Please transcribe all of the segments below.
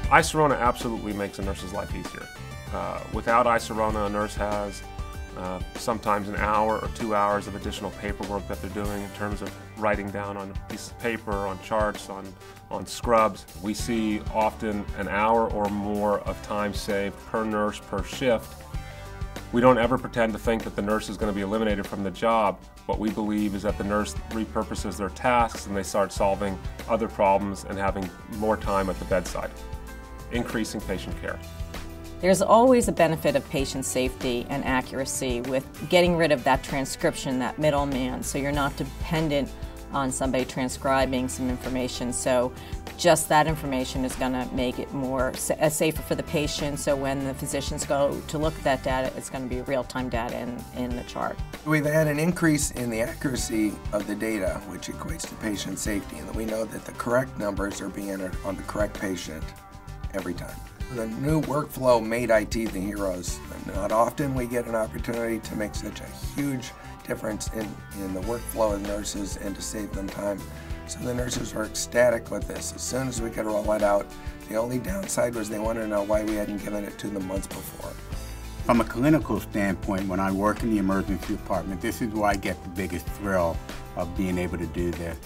Icerona absolutely makes a nurse's life easier. Without Icerona, a nurse has sometimes an hour or 2 hours of additional paperwork that they're doing in terms of writing down on a piece of paper, on charts, on scrubs. We see often an hour or more of time saved per nurse per shift. We don't ever pretend to think that the nurse is going to be eliminated from the job. What we believe is that the nurse repurposes their tasks and they start solving other problems and having more time at the bedside, increasing patient care. There's always a benefit of patient safety and accuracy with getting rid of that transcription, that middleman, so you're not dependent on somebody transcribing some information. So just that information is going to make it more safer for the patient, so when the physicians go to look at that data, it's going to be real-time data in the chart. We've had an increase in the accuracy of the data, which equates to patient safety, and we know that the correct numbers are being entered on the correct patient every time. The new workflow made IT the heroes. Not often we get an opportunity to make such a huge difference in the workflow of nurses and to save them time. So the nurses were ecstatic with this. As soon as we could roll it out, the only downside was they wanted to know why we hadn't given it to them months before. From a clinical standpoint, when I work in the emergency department, this is where I get the biggest thrill of being able to do this.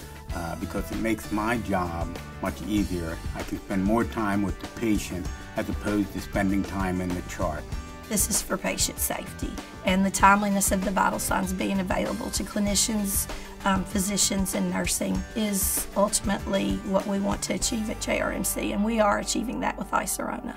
Because it makes my job much easier. I can spend more time with the patient as opposed to spending time in the chart. This is for patient safety, and the timeliness of the vital signs being available to clinicians, physicians, and nursing is ultimately what we want to achieve at JRMC, and we are achieving that with Icerona.